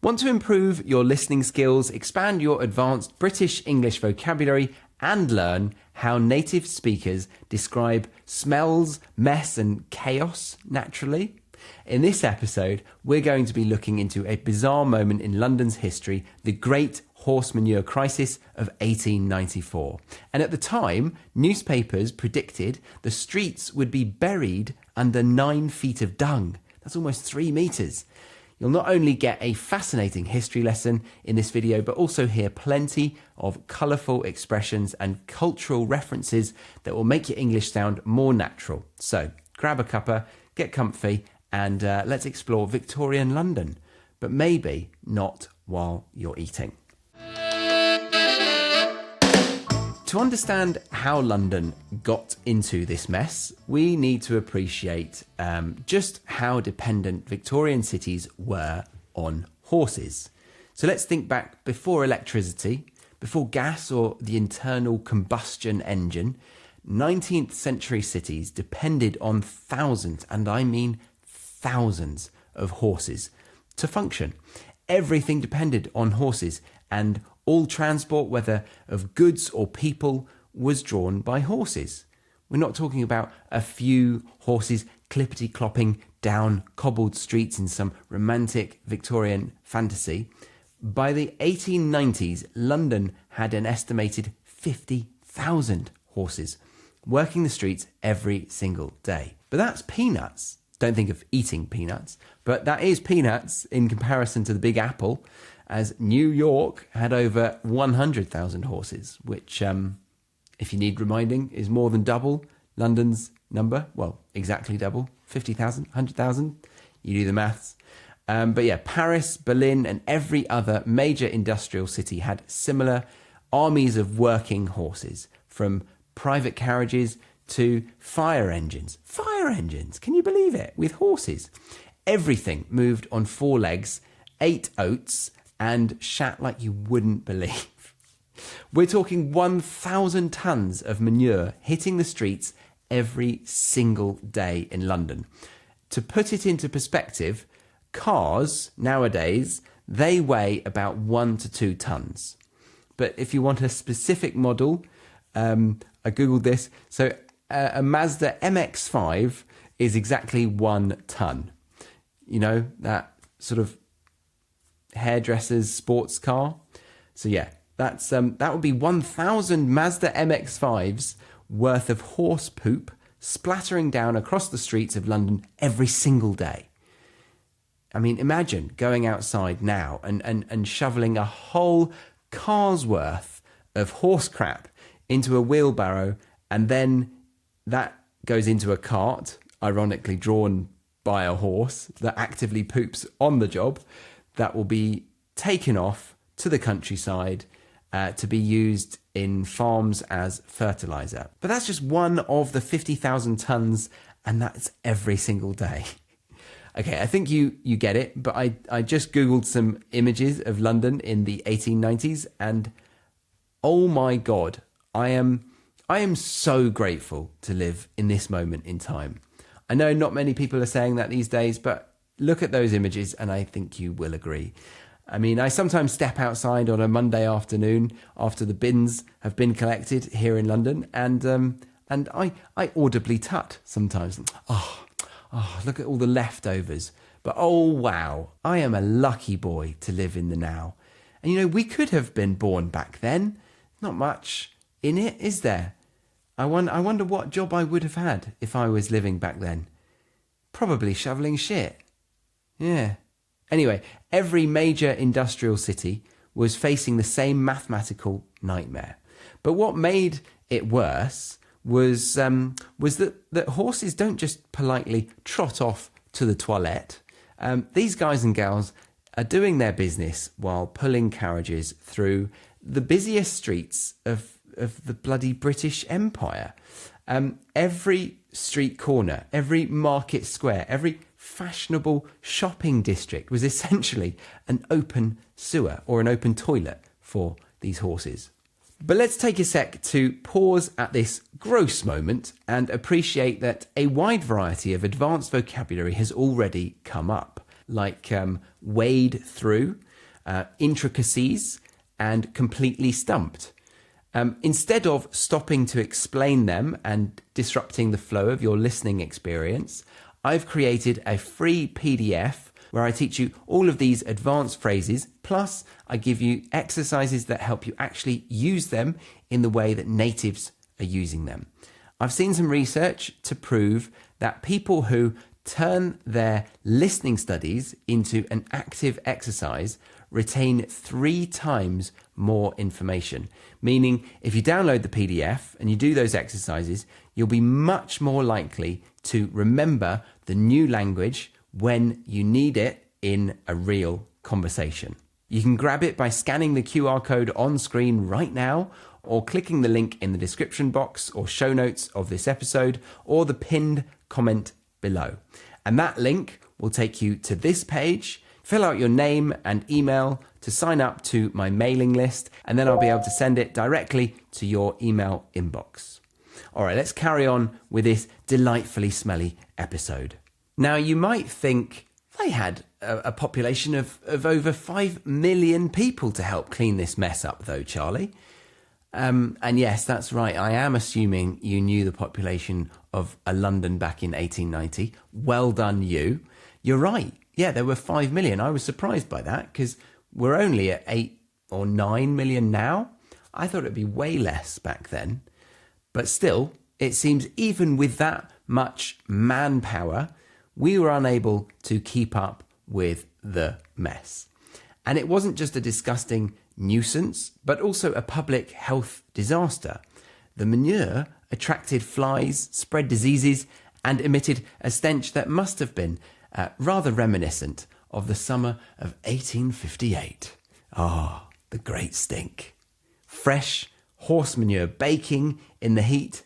Want to improve your listening skills, expand your advanced British English vocabulary, and learn how native speakers describe smells, mess, and chaos naturally? In this episode, we're going to be looking into a bizarre moment in London's history, the Great Horse Manure Crisis of 1894. And at the time, newspapers predicted the streets would be buried under 9 feet of dung. That's almost 3 meters. You'll not only get a fascinating history lesson in this video, but also hear plenty of colourful expressions and cultural references that will make your English sound more natural. So grab a cuppa, get comfy, and let's explore Victorian London, but maybe not while you're eating. To understand how London got into this mess, we need to appreciate just how dependent Victorian cities were on horses. So let's think back before electricity, before gas or the internal combustion engine. 19th century cities depended on thousands, and I mean thousands, of horses to function. Everything depended on horses, and all transport, whether of goods or people, was drawn by horses. We're not talking about a few horses clippity-clopping down cobbled streets in some romantic Victorian fantasy. By the 1890s, London had an estimated 50,000 horses working the streets every single day. But that's peanuts. Don't think of eating peanuts, but that is peanuts in comparison to the Big Apple, as New York had over 100,000 horses, which, if you need reminding, is more than double London's number. Well, exactly double, 50,000, 100,000. You do the maths. But yeah, Paris, Berlin, and every other major industrial city had similar armies of working horses, from private carriages to fire engines. Fire engines, can you believe it? With horses. Everything moved on 4 legs, ate oats, and shat like you wouldn't believe. We're talking 1,000 tons of manure hitting the streets every single day in London. To put it into perspective, cars nowadays, they weigh about 1 to 2 tons. But if you want a specific model, I googled this. So a Mazda MX-5 is exactly 1 ton. You know, that sort of hairdresser's sports car. So yeah, that's that would be 1,000 Mazda MX-5s worth of horse poop splattering down across the streets of London every single day. I mean, imagine going outside now and shoveling a whole car's worth of horse crap into a wheelbarrow, and then that goes into a cart, ironically drawn by a horse that actively poops on the job, that will be taken off to the countryside to be used in farms as fertiliser. But that's just one of the 50,000 tonnes, and that's every single day. Okay, I think you get it, but I just Googled some images of London in the 1890s, and oh my God, I am so grateful to live in this moment in time. I know not many people are saying that these days, but look at those images and I think you will agree. I mean, I sometimes step outside on a Monday afternoon after the bins have been collected here in London, and I audibly tut sometimes. Oh, look at all the leftovers. But oh wow, I am a lucky boy to live in the now. And you know, we could have been born back then. Not much in it, is there? I wonder what job I would have had if I was living back then. Probably shoveling shit. Yeah. Anyway, every major industrial city was facing the same mathematical nightmare. But what made it worse was that horses don't just politely trot off to the toilette. These guys and gals are doing their business while pulling carriages through the busiest streets of the bloody British Empire. Every street corner, every market square, every fashionable shopping district was essentially an open sewer or an open toilet for these horses. But let's take a sec to pause at this gross moment and appreciate that a wide variety of advanced vocabulary has already come up, like wade through, intricacies, and completely stumped. Instead of stopping to explain them and disrupting the flow of your listening experience, I've created a free PDF where I teach you all of these advanced phrases, plus I give you exercises that help you actually use them in the way that natives are using them. I've seen some research to prove that people who turn their listening studies into an active exercise retain 3 times more information. Meaning, if you download the PDF and you do those exercises, you'll be much more likely to remember the new language when you need it in a real conversation. You can grab it by scanning the QR code on screen right now, or clicking the link in the description box or show notes of this episode, or the pinned comment below. And that link will take you to this page. Fill out your name and email to sign up to my mailing list, and then I'll be able to send it directly to your email inbox. All right, let's carry on with this delightfully smelly episode. Now, you might think they had a population of over 5 million people to help clean this mess up, though, Charlie. And yes, that's right. I am assuming you knew the population of London back in 1890. Well done, you. You're right. Yeah, there were 5 million. I was surprised by that because we're only at 8 or 9 million now. I thought it'd be way less back then. But still, it seems even with that much manpower, we were unable to keep up with the mess. And it wasn't just a disgusting nuisance, but also a public health disaster. The manure attracted flies, spread diseases, and emitted a stench that must have been rather reminiscent of the summer of 1858. Ah, the great stink. Fresh horse manure baking in the heat.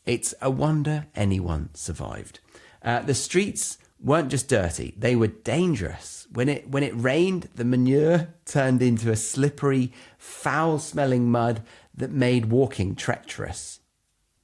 It's a wonder anyone survived. The streets weren't just dirty, they were dangerous. When it rained, the manure turned into a slippery, foul-smelling mud that made walking treacherous.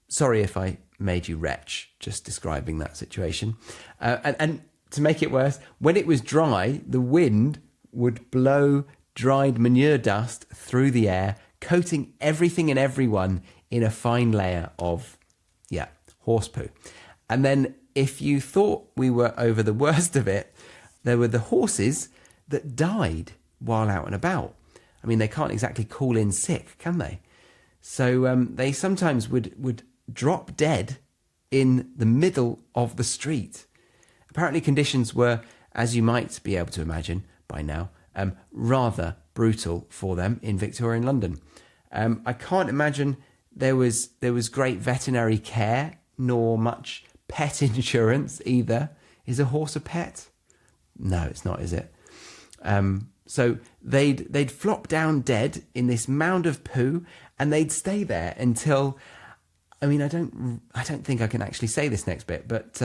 Sorry if I made you retch, just describing that situation. And to make it worse, when it was dry, the wind would blow dried manure dust through the air, coating everything and everyone in a fine layer of, horse poo. And then if you thought we were over the worst of it, there were the horses that died while out and about. I mean, they can't exactly call in sick, can they? So they sometimes would drop dead in the middle of the street. Apparently conditions were, as you might be able to imagine by now, rather brutal for them in Victorian London. I can't imagine there was great veterinary care, nor much pet insurance either. Is a horse a pet? No, it's not, is it? So they'd flop down dead in this mound of poo, and they'd stay there until, I mean, I don't think I can actually say this next bit, but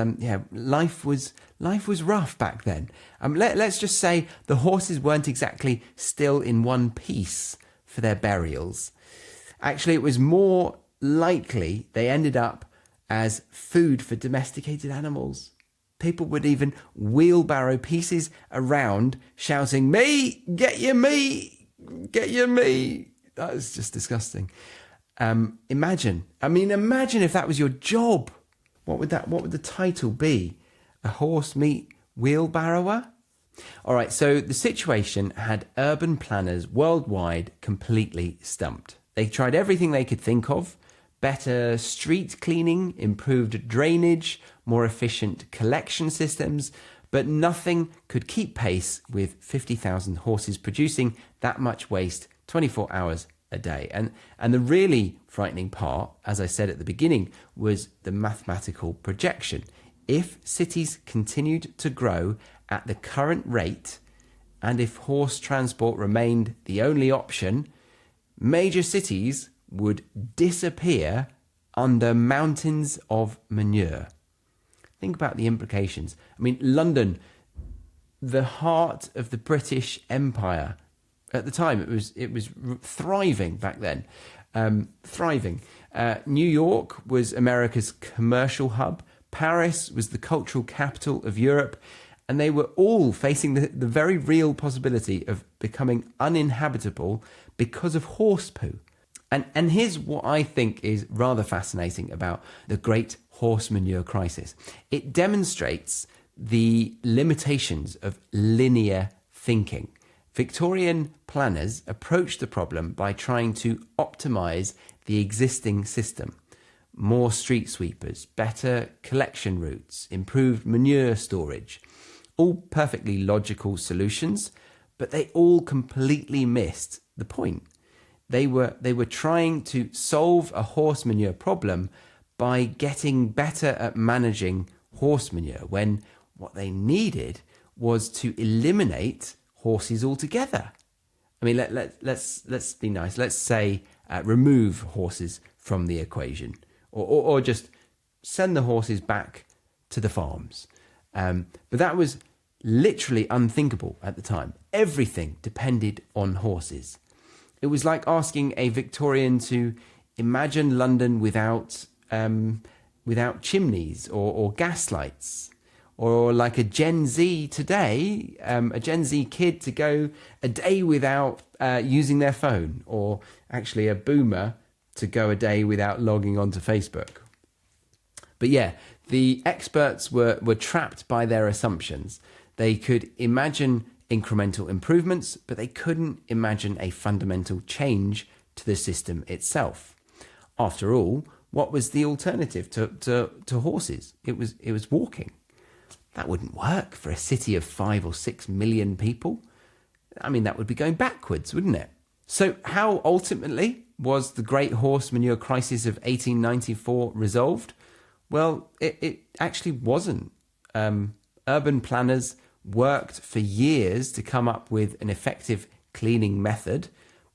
life was rough back then. Let's just say the horses weren't exactly still in one piece for their burials. Actually, it was more likely they ended up as food for domesticated animals. People would even wheelbarrow pieces around, shouting, "Me! Get your meat! Get your meat!" That is just disgusting. Imagine if that was your job. What would the title be? A horse meat wheelbarrower? All right, so the situation had urban planners worldwide completely stumped. They tried everything they could think of: better street cleaning, improved drainage, more efficient collection systems, but nothing could keep pace with 50,000 horses producing that much waste 24 hours a day. And the really frightening part, as I said at the beginning, was the mathematical projection. If cities continued to grow at the current rate, and if horse transport remained the only option, major cities would disappear under mountains of manure. Think about the implications. I mean, London, the heart of the British Empire. At the time, it was thriving back then. Thriving. New York was America's commercial hub. Paris was the cultural capital of Europe. and they were all facing the very real possibility of becoming uninhabitable because of horse poo. And here's what I think is rather fascinating about the Great Horse Manure Crisis. It demonstrates the limitations of linear thinking. Victorian planners approached the problem by trying to optimise the existing system. More street sweepers, better collection routes, improved manure storage. All perfectly logical solutions, but they all completely missed the point. They were trying to solve a horse manure problem by getting better at managing horse manure, when what they needed was to eliminate horses altogether. I mean, let's be nice. Let's say remove horses from the equation, or just send the horses back to the farms. But that was literally unthinkable at the time. Everything depended on horses. It was like asking a Victorian to imagine London without chimneys or gas lights, or like a Gen Z today, a Gen Z kid to go a day without using their phone, or actually a boomer to go a day without logging onto Facebook. But yeah, the experts were trapped by their assumptions. They could imagine incremental improvements, but they couldn't imagine a fundamental change to the system itself. After all, what was the alternative to horses? It was walking. That wouldn't work for a city of 5 or 6 million people. I mean, that would be going backwards, wouldn't it? So how ultimately was the Great Horse Manure Crisis of 1894 resolved? Well, it actually wasn't. Urban planners worked for years to come up with an effective cleaning method,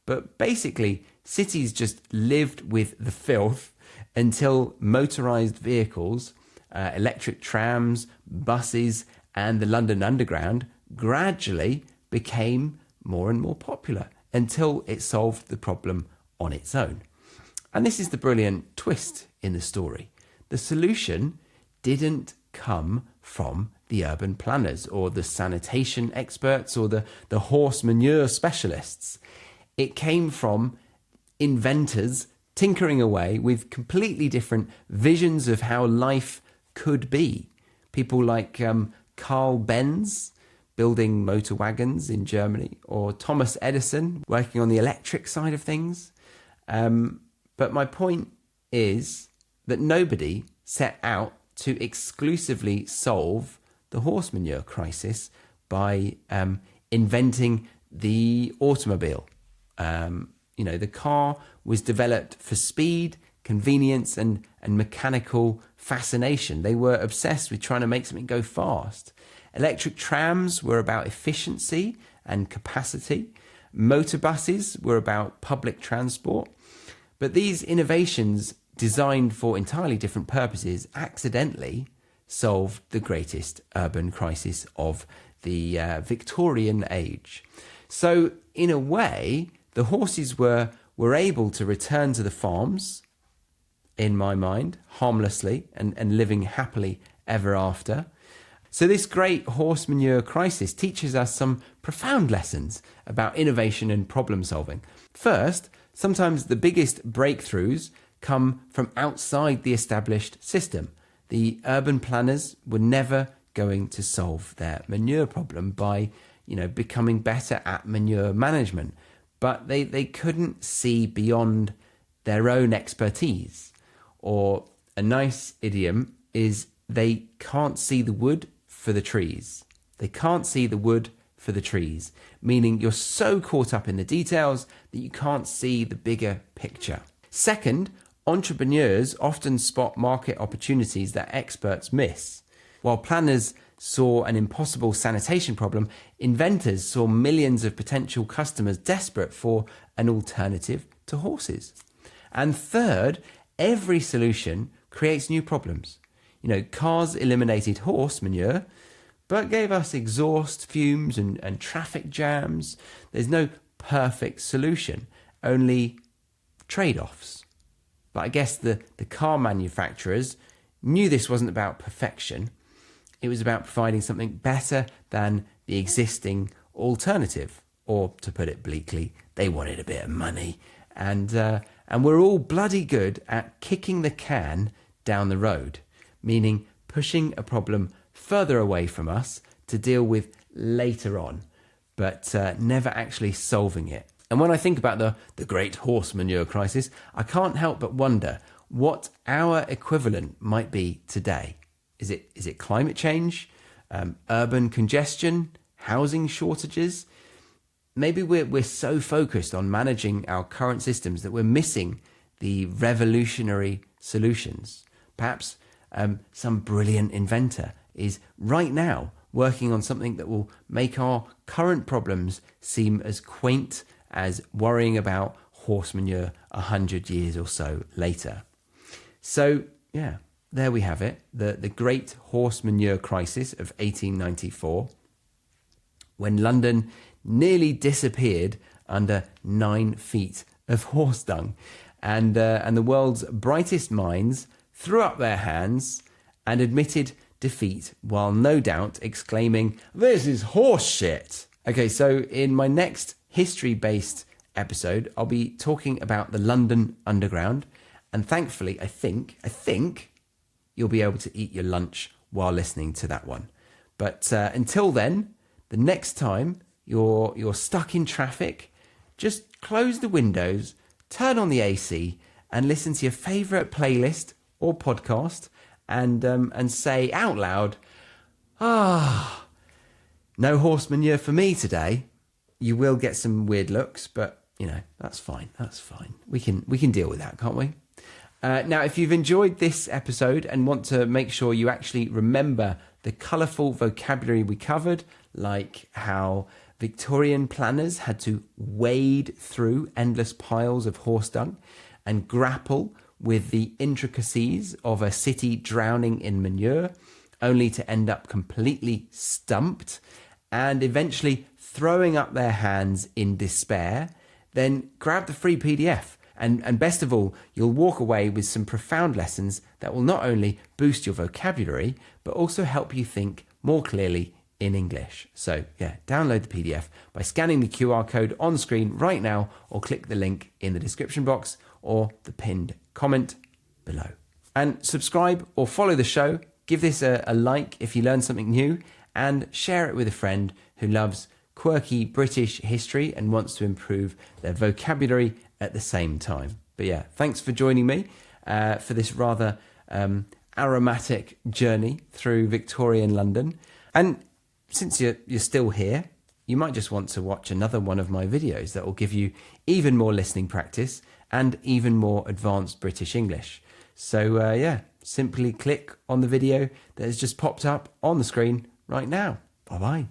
but basically cities just lived with the filth until motorised vehicles, electric trams, buses, and the London Underground gradually became more and more popular until it solved the problem on its own. And this is the brilliant twist in the story. The solution didn't come from the urban planners or the sanitation experts or the horse manure specialists. It came from inventors tinkering away with completely different visions of how life could be. People like Carl Benz building motor wagons in Germany, or Thomas Edison working on the electric side of things. But my point is that nobody set out to exclusively solve the horse manure crisis by inventing the automobile. The car was developed for speed, convenience, and mechanical fascination. They were obsessed with trying to make something go fast. Electric trams were about efficiency and capacity. Motor buses were about public transport. But these innovations, designed for entirely different purposes, accidentally solved the greatest urban crisis of the Victorian age. So, in a way, the horses were able to return to the farms, in my mind, harmlessly and living happily ever after. So this Great Horse Manure Crisis teaches us some profound lessons about innovation and problem solving. First, sometimes the biggest breakthroughs come from outside the established system. The urban planners were never going to solve their manure problem by, becoming better at manure management. But they couldn't see beyond their own expertise. Or a nice idiom is, they can't see the wood for the trees. They can't see the wood for the trees, meaning you're so caught up in the details that you can't see the bigger picture. Second, entrepreneurs often spot market opportunities that experts miss. While planners saw an impossible sanitation problem, inventors saw millions of potential customers desperate for an alternative to horses. And third, every solution creates new problems. Cars eliminated horse manure, but gave us exhaust fumes and traffic jams. There's no perfect solution, only trade-offs. But I guess the car manufacturers knew this wasn't about perfection. It was about providing something better than the existing alternative. Or, to put it bleakly, they wanted a bit of money. And we're all bloody good at kicking the can down the road, meaning pushing a problem further away from us to deal with later on, but never actually solving it. And when I think about the Great Horse Manure Crisis, I can't help but wonder what our equivalent might be today. Is it climate change, urban congestion, housing shortages? Maybe we're so focused on managing our current systems that we're missing the revolutionary solutions. Perhaps some brilliant inventor is right now working on something that will make our current problems seem as quaint as worrying about horse manure 100 years or so later. So, yeah, there we have it. The Great Horse Manure Crisis of 1894, when London nearly disappeared under 9 feet of horse dung. And the world's brightest minds threw up their hands and admitted defeat, while no doubt exclaiming, "This is horse shit." Okay, so in my next history-based episode, I'll be talking about the London Underground, and thankfully, I think you'll be able to eat your lunch while listening to that one. But until then, the next time you're stuck in traffic, just close the windows, turn on the AC, and listen to your favourite playlist or podcast, and say out loud, no horse manure for me today. You will get some weird looks, but that's fine. That's fine. We can deal with that, can't we? Now, if you've enjoyed this episode and want to make sure you actually remember the colourful vocabulary we covered, like how Victorian planners had to wade through endless piles of horse dung and grapple with the intricacies of a city drowning in manure, only to end up completely stumped and eventually throwing up their hands in despair, then grab the free PDF. And best of all, you'll walk away with some profound lessons that will not only boost your vocabulary, but also help you think more clearly in English. So yeah, download the PDF by scanning the QR code on screen right now, or click the link in the description box or the pinned comment below. And subscribe or follow the show, give this a like if you learned something new, and share it with a friend who loves quirky British history and wants to improve their vocabulary at the same time. But yeah, thanks for joining me for this rather aromatic journey through Victorian London. And since you're still here, you might just want to watch another one of my videos that will give you even more listening practice and even more advanced British English. So yeah, simply click on the video that has just popped up on the screen right now. Bye-bye.